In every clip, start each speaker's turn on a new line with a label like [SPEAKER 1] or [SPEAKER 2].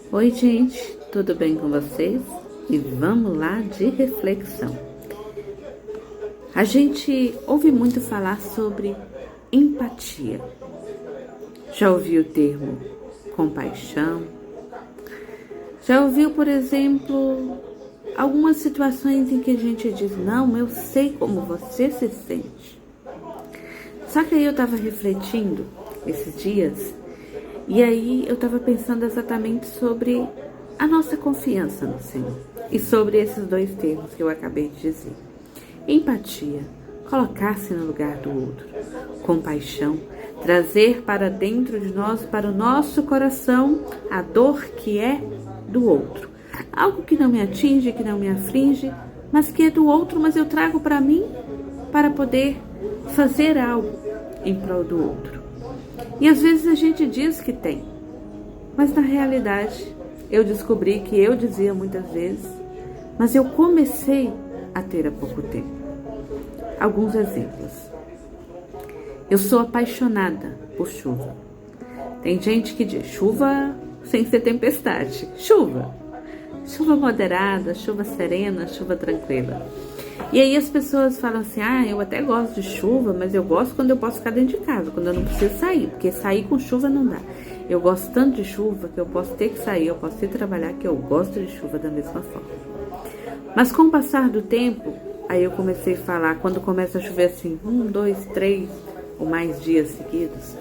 [SPEAKER 1] Oi, gente, tudo bem com vocês? E vamos lá de reflexão. A gente ouve muito falar sobre empatia. Já ouviu o termo compaixão? Já ouviu, por exemplo, algumas situações em que a gente diz: não, eu sei como você se sente. Só que aí eu estava refletindo esses dias e aí eu estava pensando exatamente sobre a nossa confiança no Senhor e sobre esses dois termos que eu acabei de dizer. Empatia, colocar-se no lugar do outro. Compaixão, trazer para dentro de nós, para o nosso coração, a dor que é do outro. Algo que não me atinge, que não me aflige, mas que é do outro, mas eu trago para mim para poder fazer algo em prol do outro. E às vezes a gente diz que tem, mas na realidade eu descobri que eu dizia muitas vezes, mas eu comecei a ter há pouco tempo. Alguns exemplos. Eu sou apaixonada por chuva. Tem gente que diz chuva sem ser tempestade. Chuva moderada, chuva serena, chuva tranquila. E aí as pessoas falam assim: eu até gosto de chuva, mas eu gosto quando eu posso ficar dentro de casa, quando eu não preciso sair, porque sair com chuva não dá. Eu gosto tanto de chuva que eu posso ter que sair, eu posso ir trabalhar, que eu gosto de chuva da mesma forma. Mas com o passar do tempo, aí eu comecei a falar, quando começa a chover assim, 1, 2, 3 ou mais dias seguidos,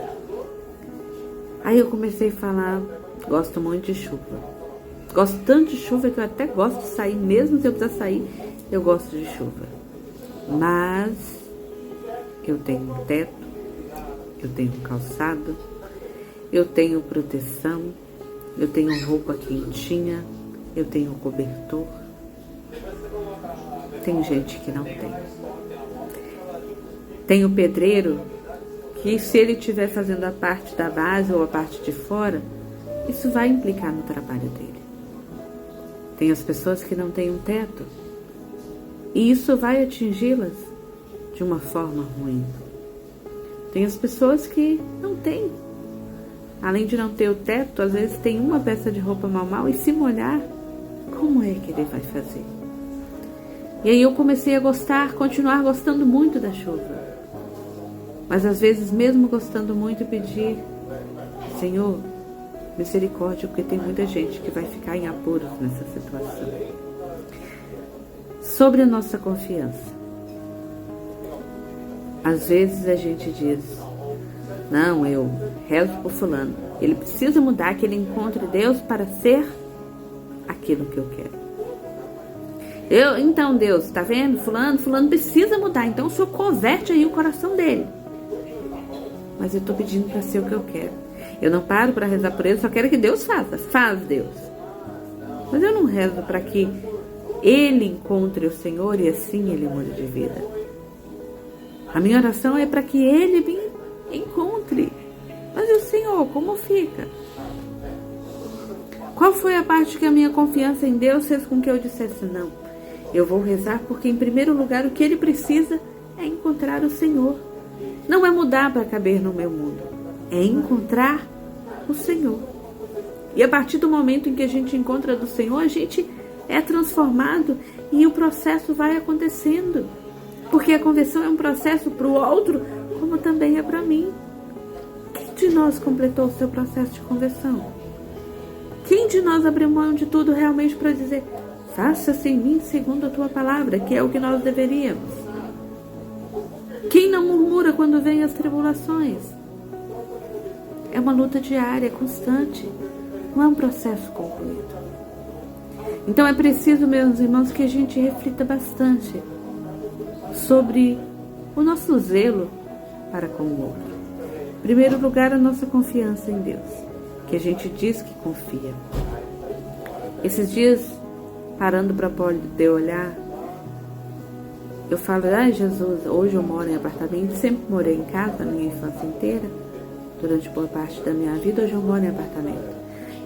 [SPEAKER 1] aí eu comecei a falar: gosto muito de chuva. Gosto tanto de chuva que eu até gosto de sair, mesmo se eu precisar sair, eu gosto de chuva. Mas eu tenho um teto, eu tenho um calçado, eu tenho proteção, eu tenho roupa quentinha, eu tenho cobertor. Tem gente que não tem. Tem o pedreiro que, se ele estiver fazendo a parte da base ou a parte de fora, isso vai implicar no trabalho dele. Tem as pessoas que não têm um teto e isso vai atingi-las de uma forma ruim. Tem as pessoas que não têm. Além de não ter o teto, às vezes tem uma peça de roupa mal e se molhar, como é que ele vai fazer? E aí eu comecei a continuar gostando muito da chuva. Mas às vezes, mesmo gostando muito, pedir: Senhor, misericórdia, porque tem muita gente que vai ficar em apuros nessa situação. Sobre a nossa confiança. Às vezes a gente diz: não, eu rezo por fulano, ele precisa mudar, que ele encontre Deus para ser aquilo que eu quero. Então Deus, tá vendo? Fulano precisa mudar, então o Senhor converte aí o coração dele. Mas eu tô pedindo para ser o que eu quero. Eu não paro para rezar por ele, só quero que Deus faça. Faz, Deus. Mas eu não rezo para que ele encontre o Senhor e assim ele mude de vida. A minha oração é para que ele me encontre. Mas e o Senhor, como fica? Qual foi a parte que a minha confiança em Deus fez com que eu dissesse: não, eu vou rezar porque em primeiro lugar o que ele precisa é encontrar o Senhor. Não é mudar para caber no meu mundo, é encontrar o Senhor. E a partir do momento em que a gente encontra do Senhor, a gente é transformado e o processo vai acontecendo. Porque a conversão é um processo para o outro, como também é para mim. Quem de nós completou o seu processo de conversão? Quem de nós abriu mão de tudo realmente para dizer: faça-se em mim segundo a tua palavra, que é o que nós deveríamos? Quem não murmura quando vem as tribulações? É uma luta diária, constante. Não é um processo concluído. Então é preciso, meus irmãos, que a gente reflita bastante sobre o nosso zelo para com o outro. Em primeiro lugar, a nossa confiança em Deus, que a gente diz que confia. Esses dias, parando para poder olhar, eu falo: Jesus, hoje eu moro em apartamento, sempre morei em casa a minha infância inteira, durante boa parte da minha vida, hoje eu moro em apartamento.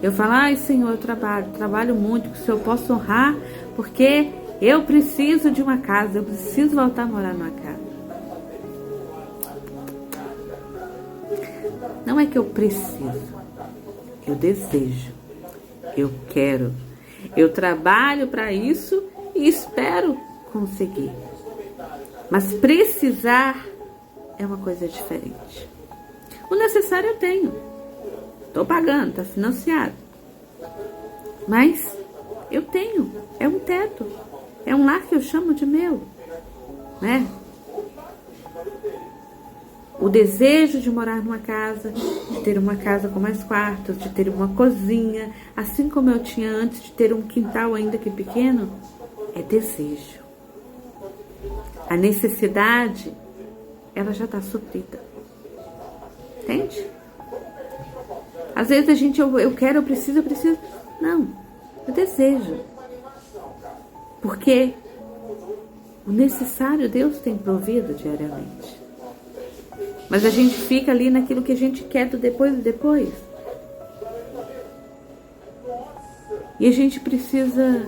[SPEAKER 1] Eu falo: Senhor, eu trabalho muito, que o Senhor possa honrar, porque eu preciso de uma casa, eu preciso voltar a morar numa casa. Não é que eu preciso, eu desejo, eu quero. Eu trabalho para isso e espero conseguir. Mas precisar é uma coisa diferente. O necessário eu tenho. Estou pagando, está financiado. Mas eu tenho. É um teto. É um lar que eu chamo de meu. Né? O desejo de morar numa casa, de ter uma casa com mais quartos, de ter uma cozinha, assim como eu tinha antes de ter um quintal ainda que pequeno, é desejo. A necessidade, ela já está suprida. Entende? Às vezes a gente, eu quero, eu preciso. Não, eu desejo. Porque o necessário Deus tem provido diariamente. Mas a gente fica ali naquilo que a gente quer do depois e depois. E a gente precisa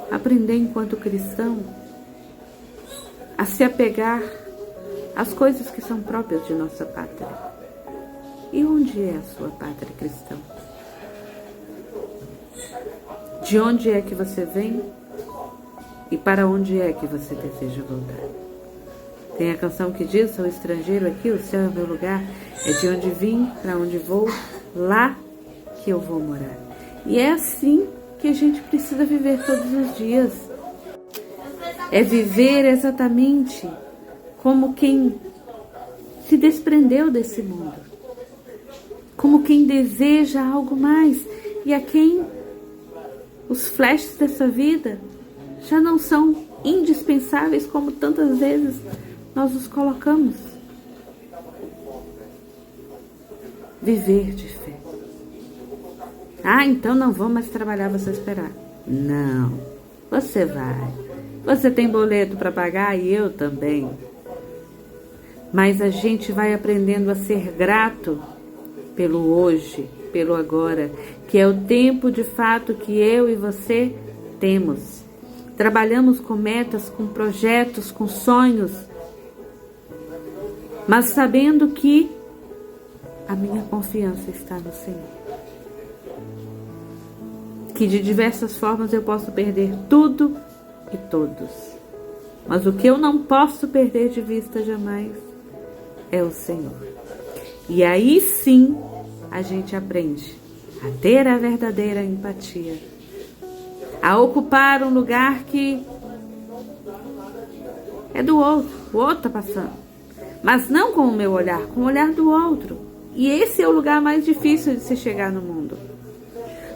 [SPEAKER 1] aprender enquanto cristão a se apegar às coisas que são próprias de nossa pátria. E onde é a sua pátria cristã? De onde é que você vem e para onde é que você deseja voltar? Tem a canção que diz: sou estrangeiro aqui, o céu é meu lugar, é de onde vim, para onde vou, lá que eu vou morar. E é assim que a gente precisa viver todos os dias. É viver exatamente como quem se desprendeu desse mundo, como quem deseja algo mais e a quem os flashes dessa vida já não são indispensáveis como tantas vezes nós os colocamos. Viver de fé. Ah, então não vou mais trabalhar, você esperar. Não, você vai. Você tem boleto para pagar e eu também. Mas a gente vai aprendendo a ser grato pelo hoje, pelo agora, que é o tempo de fato que eu e você temos. Trabalhamos com metas, com projetos, com sonhos, mas sabendo que a minha confiança está no Senhor. Que de diversas formas eu posso perder tudo e todos. Mas o que eu não posso perder de vista jamais é o Senhor. E aí sim a gente aprende a ter a verdadeira empatia, a ocupar um lugar que é do outro, o outro está passando. Mas não com o meu olhar, com o olhar do outro. E esse é o lugar mais difícil de se chegar no mundo.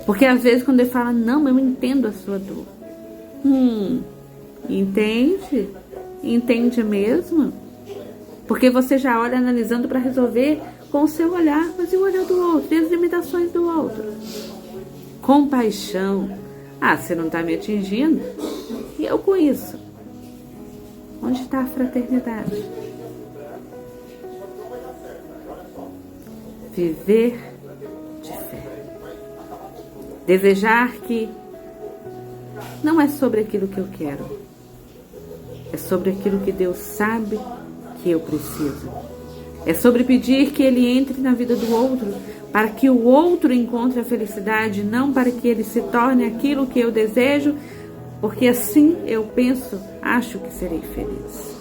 [SPEAKER 1] Porque às vezes quando ele fala, não, eu entendo a sua dor. Entende? Entende mesmo? Porque você já olha analisando para resolver com o seu olhar, mas e o olhar do outro? E as limitações do outro? Compaixão. Ah, você não está me atingindo? E eu com isso? Onde está a fraternidade? Viver de fé. Desejar que não é sobre aquilo que eu quero, é sobre aquilo que Deus sabe que eu preciso. É sobre pedir que Ele entre na vida do outro, para que o outro encontre a felicidade, não para que ele se torne aquilo que eu desejo, porque assim eu penso, acho que serei feliz.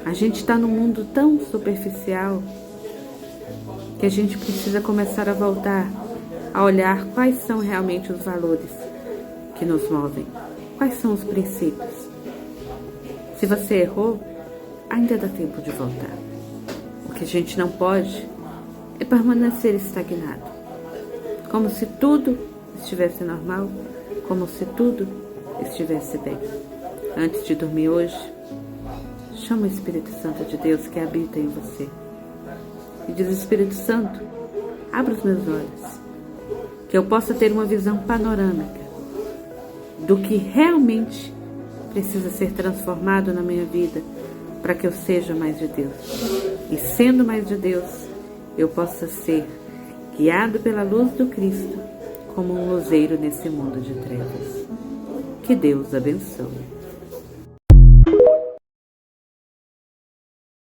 [SPEAKER 1] A gente está num mundo tão superficial que a gente precisa começar a voltar a olhar quais são realmente os valores que nos movem, quais são os princípios. Se você errou, ainda dá tempo de voltar. O que a gente não pode é permanecer estagnado, como se tudo estivesse normal, como se tudo estivesse bem. Antes de dormir hoje, chama o Espírito Santo de Deus que habita em você e diz: Espírito Santo, abra os meus olhos, que eu possa ter uma visão panorâmica do que realmente precisa ser transformado na minha vida para que eu seja mais de Deus. E sendo mais de Deus, eu possa ser guiado pela luz do Cristo como um luzeiro nesse mundo de trevas. Que Deus abençoe.